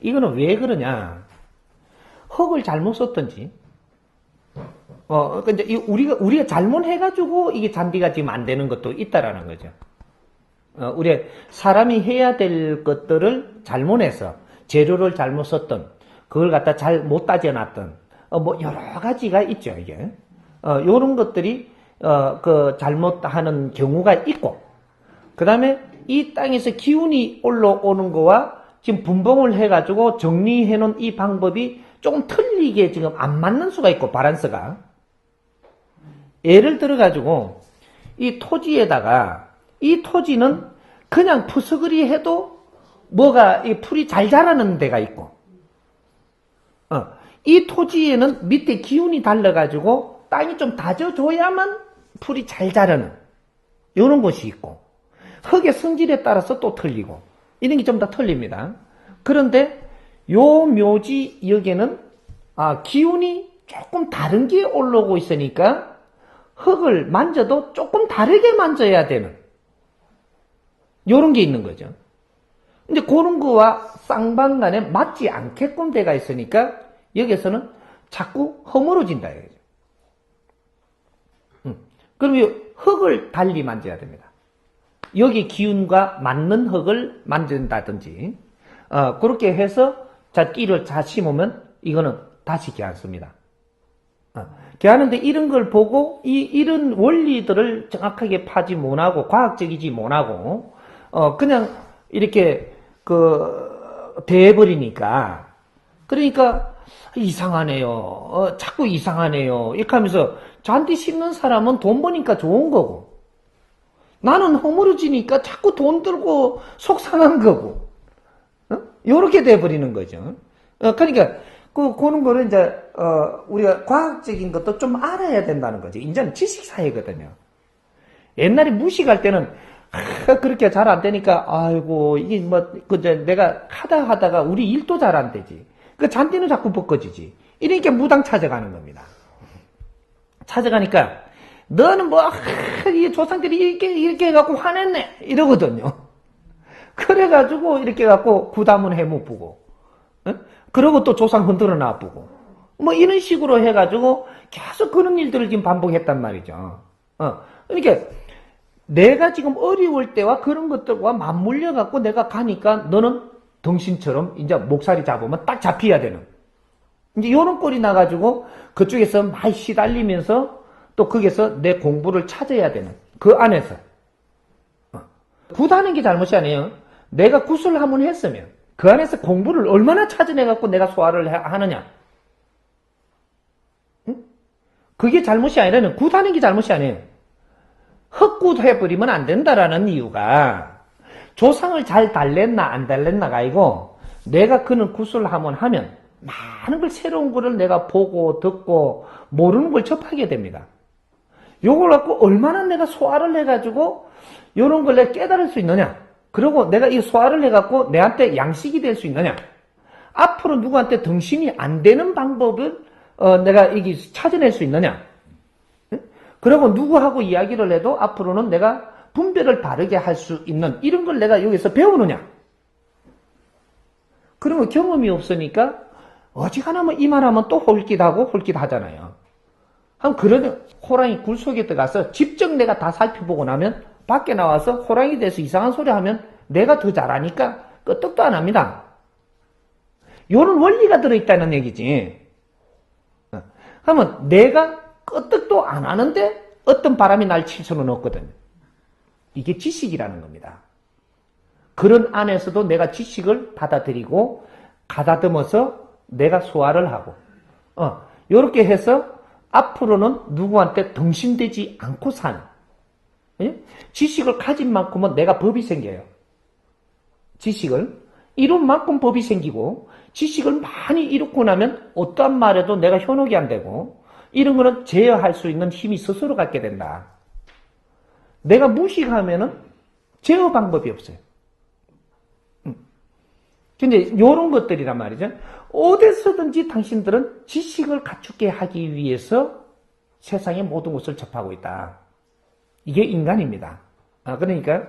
이거는 왜 그러냐? 흙을 잘못 썼던지, 이제 우리가 잘못해가지고 이게 잔디가 지금 안 되는 것도 있다라는 거죠. 우리 사람이 해야 될 것들을 잘못해서 재료를 잘못 썼던, 그걸 갖다 잘 못 따져놨던, 뭐 여러 가지가 있죠, 이게. 요런 것들이, 잘못하는 경우가 있고, 그 다음에 이 땅에서 기운이 올라오는 거와 지금 분봉을 해가지고 정리해 놓은 이 방법이 조금 틀리게 지금 안 맞는 수가 있고, 바란스가. 예를 들어가지고, 이 토지에다가, 이 토지는 그냥 푸석거리 해도 뭐가, 이 풀이 잘 자라는 데가 있고, 이 토지에는 밑에 기운이 달라가지고 땅이 좀 다져줘야만 풀이 잘 자라는 이런 곳이 있고, 흙의 성질에 따라서 또 틀리고, 이런 게 좀 다 틀립니다. 그런데 요 묘지 여기에는 기운이 조금 다른 게 올라오고 있으니까 흙을 만져도 조금 다르게 만져야 되는 요런 게 있는 거죠. 근데 그런 거와 쌍방간에 맞지 않게끔 돼가 있으니까 여기서는 자꾸 허물어진다 이거죠. 그럼 흙을 달리 만져야 됩니다. 여기 기운과 맞는 흙을 만진다든지, 그렇게 해서 띠를 잘 심으면 이거는 다시 개안습니다. 개하는데 이런 걸 보고 이런 원리들을 정확하게 파지 못하고 과학적이지 못하고 그냥 이렇게 대해버리니까, 그러니까 이상하네요. 자꾸 이상하네요. 이렇게 하면서 잔디 심는 사람은 돈 버니까 좋은 거고, 나는 허물어지니까 자꾸 돈 들고 속상한 거고, 요렇게 돼버리는 거죠. 그러니까 그런 거를 이제 우리가 과학적인 것도 좀 알아야 된다는 거지. 이제는 지식 사회거든요. 옛날에 무식할 때는 그렇게 잘 안 되니까 아이고 이게 내가 하다가 우리 일도 잘 안 되지. 그 잔디는 자꾸 벗겨지지. 이러니까 무당 찾아가는 겁니다. 찾아가니까 너는 이 조상들이 이렇게 해갖고 화냈네 이러거든요. 그래가지고 이렇게 해갖고 구담은 해못 보고, 그러고 또 조상 흔들어 놔보고, 이런 식으로 해가지고 계속 그런 일들을 지금 반복했단 말이죠. 그러니까 내가 지금 어려울 때와 그런 것들과 맞물려갖고 내가 가니까 너는 덩신처럼 이제 목살이 잡으면 딱 잡혀야 되는, 이제 요런 꼴이 나가지고 그쪽에서 많이 시달리면서 또 거기서 내 공부를 찾아야 되는 그 안에서 굿하는 게 잘못이 아니에요. 내가 굿을 한번 했으면 그 안에서 공부를 얼마나 찾아내갖고 내가 소화를 하느냐, 그게 잘못이 아니라는, 굿하는 게 잘못이 아니에요. 헛굿 해버리면 안 된다라는 이유가 조상을 잘 달랬나 안 달랬나가 아니고, 내가 그는 굿을 한번 하면 많은 걸, 새로운 거를 내가 보고 듣고 모르는 걸 접하게 됩니다. 요걸 갖고 얼마나 내가 소화를 해가지고 요런 걸 내가 깨달을 수 있느냐, 그리고 내가 이 소화를 해갖고 내한테 양식이 될 수 있느냐, 앞으로 누구한테 등신이 안 되는 방법을 내가 이게 찾아낼 수 있느냐, 그리고 누구하고 이야기를 해도 앞으로는 내가 분별을 바르게 할 수 있는 이런 걸 내가 여기서 배우느냐. 그러면 경험이 없으니까 어지간하면 이 말하면 또 홀깃하고 홀깃하잖아요. 그러면 호랑이 굴 속에 들어가서 직접 내가 다 살펴보고 나면 밖에 나와서 호랑이에 대해서 이상한 소리 하면 내가 더 잘하니까 끄떡도 안 합니다. 요런 원리가 들어있다는 얘기지. 그러면 내가 끄떡도 안 하는데 어떤 바람이 날 칠 수는 없거든. 이게 지식이라는 겁니다. 그런 안에서도 내가 지식을 받아들이고 가다듬어서 내가 소화를 하고, 요렇게 해서 앞으로는 누구한테 덩신되지 않고 사는, 지식을 가진 만큼은 내가 법이 생겨요. 지식을 이룬 만큼 법이 생기고, 지식을 많이 이루고 나면 어떠한 말에도 내가 현혹이 안 되고, 이런 거는 제어할 수 있는 힘이 스스로 갖게 된다. 내가 무식하면은 제어 방법이 없어요. 근데 요런 것들이란 말이죠. 어디서든지 당신들은 지식을 갖추게 하기 위해서 세상의 모든 것을 접하고 있다. 이게 인간입니다. 그러니까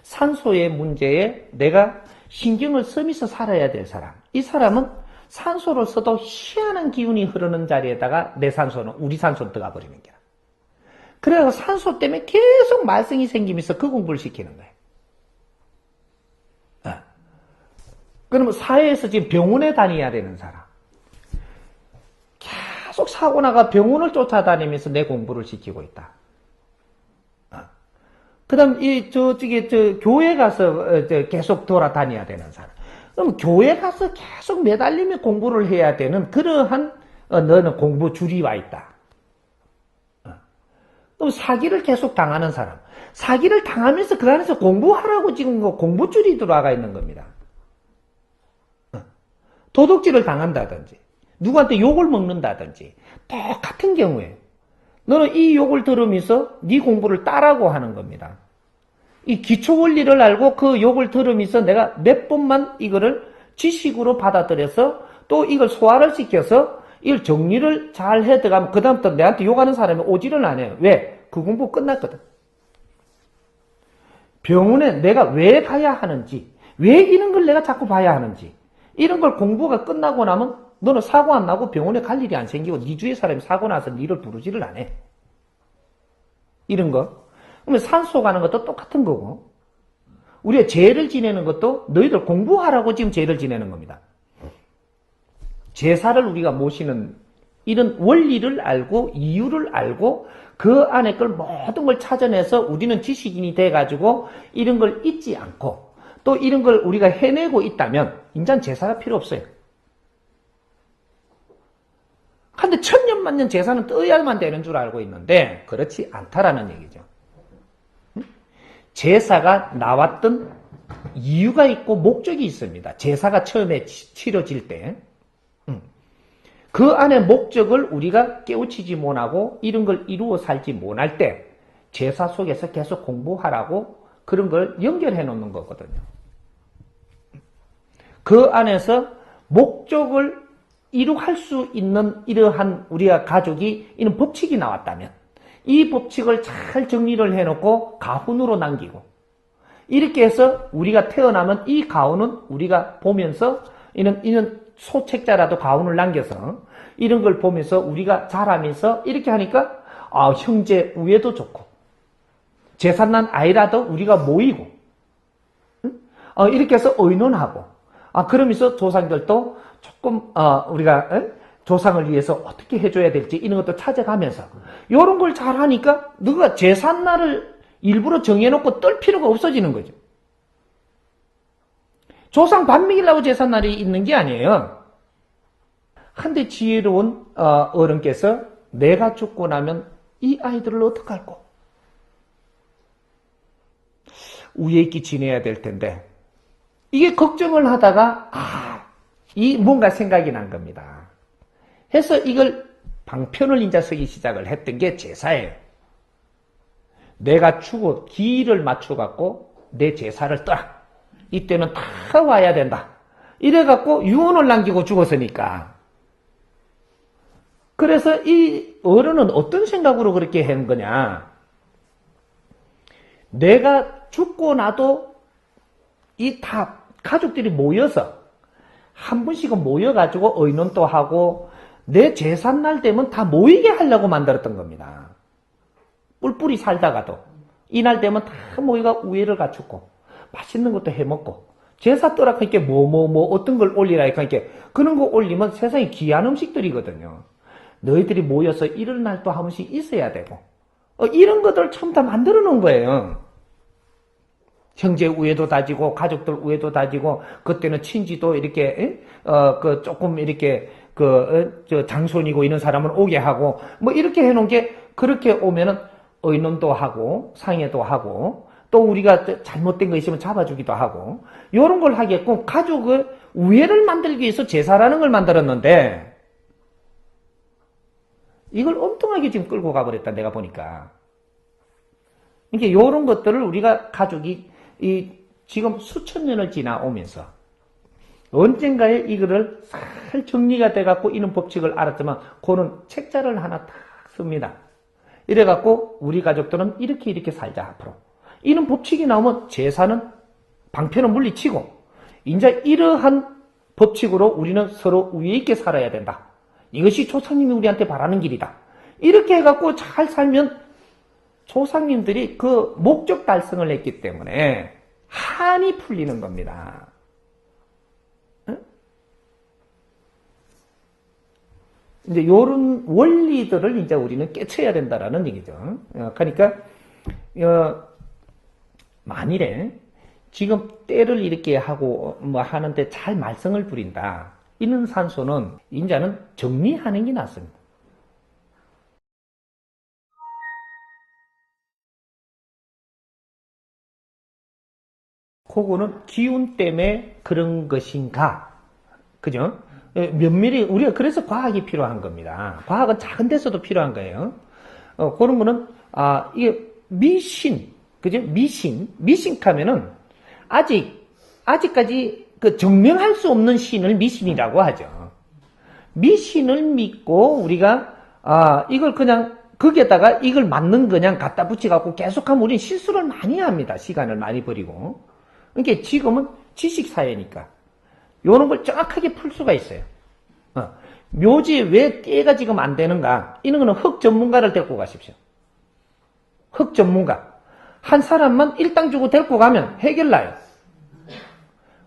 산소의 문제에 내가 신경을 쓰면서 살아야 될 사람. 이 사람은 산소를 써도 희한한 기운이 흐르는 자리에다가 내 산소는, 우리 산소는 들어가 버리는 거야. 그래서 산소 때문에 계속 말썽이 생기면서 그 공부를 시키는 거예요. 그러면 사회에서 지금 병원에 다녀야 되는 사람. 계속 사고 나가 병원을 쫓아다니면서 내 공부를 시키고 있다. 그 다음, 교회 가서 계속 돌아다녀야 되는 사람. 그럼 교회 가서 계속 매달리며 공부를 해야 되는 그러한, 너는 공부 줄이 와 있다. 그럼 사기를 계속 당하는 사람. 사기를 당하면서 그 안에서 공부하라고 지금 공부줄이 들어가 있는 겁니다. 도둑질을 당한다든지, 누구한테 욕을 먹는다든지, 똑같은 경우에, 너는 이 욕을 들으면서 네 공부를 따라고 하는 겁니다. 이 기초 원리를 알고 그 욕을 들으면서 내가 몇 번만 이거를 지식으로 받아들여서 또 이걸 소화를 시켜서 이걸 정리를 잘 해 들어가면 그다음부터 내한테 욕하는 사람이 오지를 안 해요. 왜? 그 공부 끝났거든. 병원에 내가 왜 가야 하는지, 왜 이런 걸 내가 자꾸 봐야 하는지, 이런 걸 공부가 끝나고 나면 너는 사고 안 나고 병원에 갈 일이 안 생기고 네 주위에 사람이 사고 나서 니를 부르지를 안 해. 이런 거. 그러면 산소 가는 것도 똑같은 거고, 우리가 제를 지내는 것도 너희들 공부하라고 지금 제를 지내는 겁니다. 제사를 우리가 모시는 이런 원리를 알고 이유를 알고 그 안에 걸 모든 걸 찾아내서 우리는 지식인이 돼가지고 이런 걸 잊지 않고 또 이런 걸 우리가 해내고 있다면 인간 제사가 필요 없어요. 근데 천년만년 제사는 떠야만 되는 줄 알고 있는데 그렇지 않다라는 얘기죠. 제사가 나왔던 이유가 있고 목적이 있습니다. 제사가 처음에 치러질 때. 그 안에 목적을 우리가 깨우치지 못하고 이런 걸 이루어 살지 못할 때 제사 속에서 계속 공부하라고 그런 걸 연결해 놓는 거거든요. 그 안에서 목적을 이루할 수 있는 이러한 우리가 가족이 이런 법칙이 나왔다면 이 법칙을 잘 정리를 해놓고 가훈으로 남기고 이렇게 해서 우리가 태어나면 이 가훈은 우리가 보면서 이런 소책자라도 가훈을 남겨서 이런 걸 보면서 우리가 자라면서 이렇게 하니까 형제 우애도 좋고 재산난 아이라도 우리가 모이고 이렇게 해서 의논하고 그러면서 조상들도 조금 우리가 조상을 위해서 어떻게 해줘야 될지 이런 것도 찾아가면서 이런 걸 잘하니까 누가 제삿날을 일부러 정해놓고 떨 필요가 없어지는 거죠. 조상 밥 먹이려고 제삿날이 있는 게 아니에요. 한데 지혜로운 어른께서 내가 죽고 나면 이 아이들을 어떡할꼬? 우애 있게 지내야 될 텐데 이게 걱정을 하다가 이 뭔가 생각이 난 겁니다. 해서 이걸 방편을 인자 쓰기 시작을 했던 게 제사예요. 내가 죽어 기일을 맞춰갖고 내 제사를 떠라. 이때는 다 와야 된다. 이래갖고 유언을 남기고 죽었으니까. 그래서 이 어른은 어떤 생각으로 그렇게 한 거냐. 내가 죽고 나도 이 다 가족들이 모여서 한 분씩은 모여가지고 의논도 하고 내 제삿날 되면 다 모이게 하려고 만들었던 겁니다. 뿔뿔이 살다가도 이날 되면 다 모이가 우애를 갖추고 맛있는 것도 해먹고 제사 떠라 하니까 어떤 걸 올리라 하니까 그런 거 올리면 세상에 귀한 음식들이거든요. 너희들이 모여서 이런 날도 한 번씩 있어야 되고 이런 것들 참 다 만들어 놓은 거예요. 형제 우애도 다지고 가족들 우애도 다지고 그때는 친지도 이렇게 조금 이렇게 장손이고 이런 사람을 오게 하고 이렇게 해놓은 게 그렇게 오면은 의논도 하고 상의도 하고 또 우리가 잘못된 거 있으면 잡아주기도 하고 이런 걸 하게끔 가족의 우애를 만들기 위해서 제사라는 걸 만들었는데 이걸 엉뚱하게 지금 끌고 가버렸다 내가 보니까. 이게 이런 것들을 우리가 가족이 지금 수천 년을 지나오면서 언젠가에 이거를 잘 정리가 돼갖고 이런 법칙을 알았지만 그는 책자를 하나 딱 씁니다. 이래갖고 우리 가족들은 이렇게 살자 앞으로. 이런 법칙이 나오면 제사는 방편은 물리치고 이제 이러한 법칙으로 우리는 서로 우애 있게 살아야 된다. 이것이 조상님이 우리한테 바라는 길이다. 이렇게 해갖고 잘 살면 조상님들이 그 목적 달성을 했기 때문에 한이 풀리는 겁니다. 이제 이런 원리들을 이제 우리는 깨쳐야 된다라는 얘기죠. 그러니까 만일에 지금 때를 이렇게 하고 뭐 하는데 잘 말썽을 부린다. 이런 산소는 인자는 정리하는 게 낫습니다. 그거는 기운 때문에 그런 것인가? 그죠? 면밀히 우리가 그래서 과학이 필요한 겁니다. 과학은 작은 데서도 필요한 거예요. 그런 거는 이게 미신, 그죠? 미신하면은 아직까지 그 증명할 수 없는 신을 미신이라고 하죠. 미신을 믿고 우리가 이걸 그냥 거기에다가 이걸 맞는 그냥 갖다 붙여갖고 계속하면 우리는 실수를 많이 합니다. 시간을 많이 버리고. 그러니까 지금은 지식사회니까 요런 걸 정확하게 풀 수가 있어요. 묘지에 왜 떼가 지금 안 되는가? 이런 거는 흙 전문가를 데리고 가십시오. 흙 전문가. 한 사람만 일당 주고 데리고 가면 해결나요.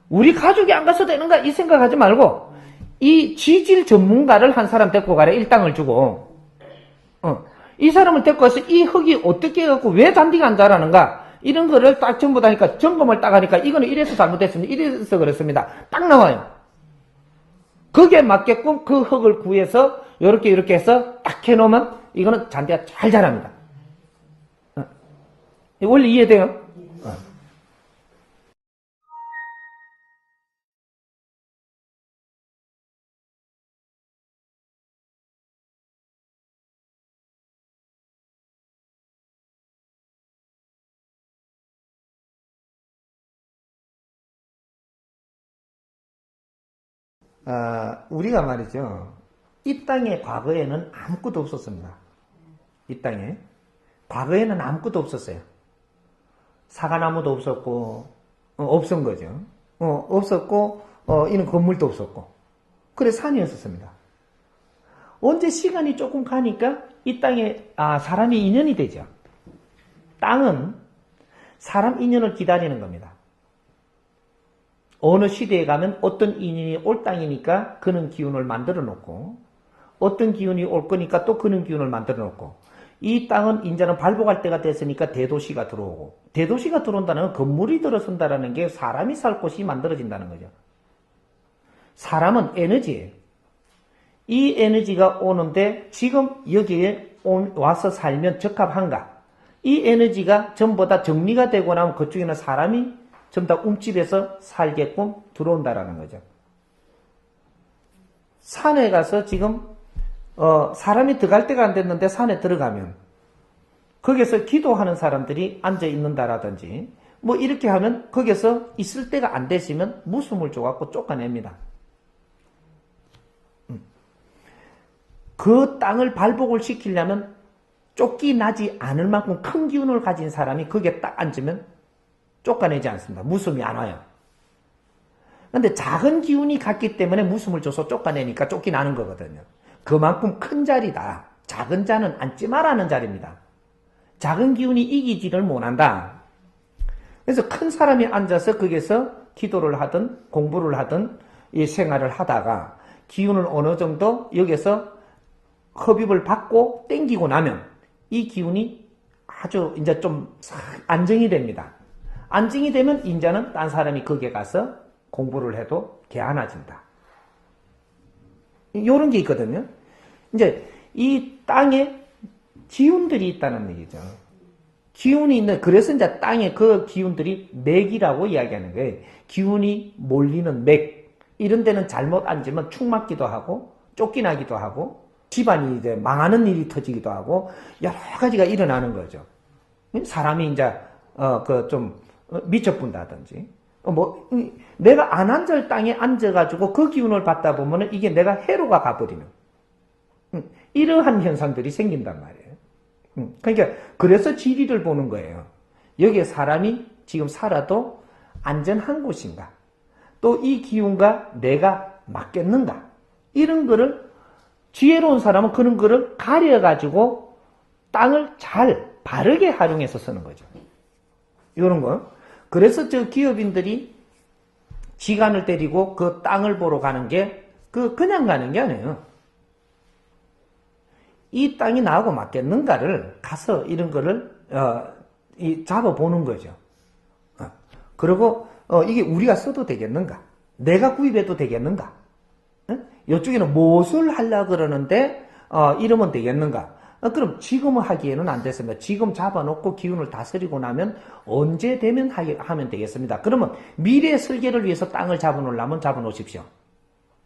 우리 가족이 안 가서 되는가? 이 생각하지 말고 이 지질 전문가를 한 사람 데리고 가래. 일당을 주고. 이 사람을 데리고 가서 이 흙이 어떻게 해갖고 왜 잔디가 안 자라는가? 이런 거를 딱 전부 다 하니까 점검을 딱 하니까 이거는 이래서 잘못됐습니다. 이래서 그렇습니다. 딱 나와요. 거기에 맞게끔 그 흙을 구해서 요렇게 해서 딱 해놓으면 이거는 잔디가 잘 자랍니다. 원리 이해돼요? 우리가 말이죠. 이 땅에 과거에는 아무것도 없었습니다. 이 땅에. 과거에는 아무것도 없었어요. 사과나무도 없었고, 없은 거죠. 없었고, 이런 건물도 없었고. 그래, 산이었었습니다. 언제 시간이 조금 가니까 이 땅에, 사람이 인연이 되죠. 땅은 사람 인연을 기다리는 겁니다. 어느 시대에 가면 어떤 인연이 올 땅이니까 그는 기운을 만들어 놓고 어떤 기운이 올 거니까 또 그는 기운을 만들어 놓고 이 땅은 이제는 발복할 때가 됐으니까 대도시가 들어오고 대도시가 들어온다는 건 건물이 들어선다는 게 사람이 살 곳이 만들어진다는 거죠. 사람은 에너지예요. 이 에너지가 오는데 지금 여기에 와서 살면 적합한가? 이 에너지가 전부 다 정리가 되고 나면 그쪽에는 사람이 전부 다 움집에서 살게끔 들어온다라는 거죠. 산에 가서 지금 사람이 들어갈 때가 안 됐는데 산에 들어가면 거기서 기도하는 사람들이 앉아 있는다라든지 뭐 이렇게 하면 거기서 있을 때가 안 되시면 무숨을 줘갖고 쫓아냅니다. 그 땅을 발복을 시키려면 쫓기나지 않을 만큼 큰 기운을 가진 사람이 거기에 딱 앉으면 쫓아내지 않습니다. 무숨이 안 와요. 근데 작은 기운이 갔기 때문에 무숨을 줘서 쫓아내니까 쫓겨나는 거거든요. 그만큼 큰 자리다. 작은 자는 앉지 말라는 자리입니다. 작은 기운이 이기지를 못한다. 그래서 큰 사람이 앉아서 거기서 기도를 하든 공부를 하든 이 생활을 하다가 기운을 어느 정도 여기서 흡입을 받고 땡기고 나면 이 기운이 아주 이제 좀 안정이 됩니다. 안정이 되면 인자는 딴 사람이 거기에 가서 공부를 해도 개안아진다. 이런 게 있거든요. 이제 이 땅에 기운들이 있다는 얘기죠. 기운이 있는, 그래서 이제 땅에 그 기운들이 맥이라고 이야기하는 거예요. 기운이 몰리는 맥. 이런 데는 잘못 앉으면 축 맞기도 하고, 쫓겨나기도 하고, 집안이 이제 망하는 일이 터지기도 하고, 여러 가지가 일어나는 거죠. 사람이 이제, 미쳐본다든지, 내가 안 앉을 땅에 앉아가지고 그 기운을 받다 보면은 이게 내가 해로가 가버리는, 이러한 현상들이 생긴단 말이에요. 그러니까, 그래서 지리를 보는 거예요. 여기에 사람이 지금 살아도 안전한 곳인가? 또 이 기운과 내가 맞겠는가? 이런 거를 지혜로운 사람은 그런 거를 가려가지고 땅을 잘 바르게 활용해서 쓰는 거죠. 이런 거. 그래서 저 기업인들이 지간을 때리고 그 땅을 보러 가는 게 그냥 가는 게 아니에요. 이 땅이 나하고 맞겠는가를 가서 이런 거를 잡아보는 거죠. 그리고 이게 우리가 써도 되겠는가? 내가 구입해도 되겠는가? 이쪽에는 무엇을 하려고 그러는데 이러면 되겠는가? 그럼 지금은 하기에는 안 됐습니다. 지금 잡아놓고 기운을 다스리고 나면 언제 되면 하면 되겠습니다. 그러면 미래 설계를 위해서 땅을 잡아놓으려면 잡아놓으십시오.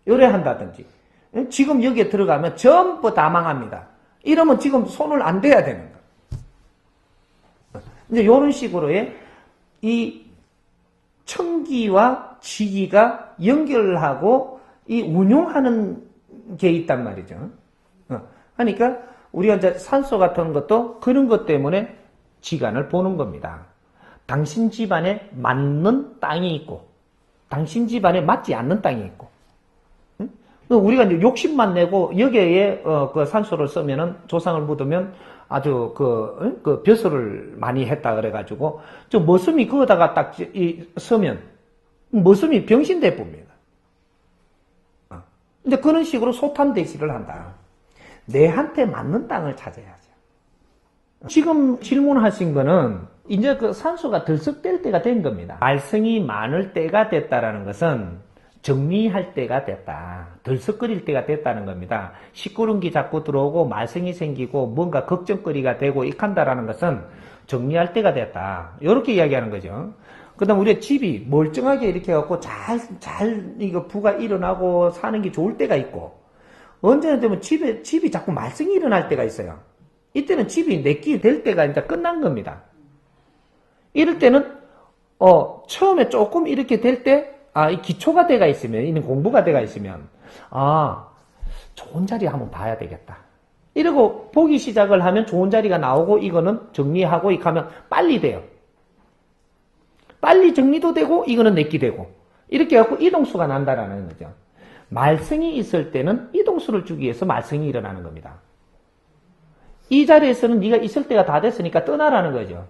요래 한다든지. 지금 여기에 들어가면 전부 다 망합니다. 이러면 지금 손을 안 대야 되는 거예요. 이제 이런 식으로의 이 청기와 지기가 연결하고 이 운용하는 게 있단 말이죠. 그러니까 우리가 이제 산소 같은 것도 그런 것 때문에 지간을 보는 겁니다. 당신 집안에 맞는 땅이 있고, 당신 집안에 맞지 않는 땅이 있고. 우리가 이제 욕심만 내고 여기에 그 산소를 쓰면은 조상을 묻으면 아주 그 벼슬을 많이 했다 그래가지고 저 머슴이 그거다가 딱 서면 머슴이 병신돼 봅니다. 근데 그런 식으로 소탐대시를 한다. 내한테 맞는 땅을 찾아야죠. 지금 질문하신 거는 이제 그 산소가 들썩될 때가 된 겁니다. 말썽이 많을 때가 됐다라는 것은 정리할 때가 됐다. 들썩거릴 때가 됐다는 겁니다. 시끄러운기 자꾸 들어오고 말썽이 생기고 뭔가 걱정거리가 되고 익한다라는 것은 정리할 때가 됐다. 이렇게 이야기하는 거죠. 그 다음 우리 집이 멀쩡하게 이렇게 해갖고 이거 부가 일어나고 사는 게 좋을 때가 있고, 언제나 되면 집이 자꾸 말썽이 일어날 때가 있어요. 이때는 집이 내끼 될 때가 이제 끝난 겁니다. 이럴 때는, 처음에 조금 이렇게 될 때, 이 기초가 돼가 있으면, 이는 공부가 돼가 있으면, 좋은 자리 한번 봐야 되겠다. 이러고 보기 시작을 하면 좋은 자리가 나오고, 이거는 정리하고, 이렇게 하면 빨리 돼요. 빨리 정리도 되고, 이거는 내끼 되고. 이렇게 해갖고 이동수가 난다라는 거죠. 말썽이 있을 때는 이동수를 주기 위해서 말썽이 일어나는 겁니다. 이 자리에서는 네가 있을 때가 다 됐으니까 떠나라는 거죠.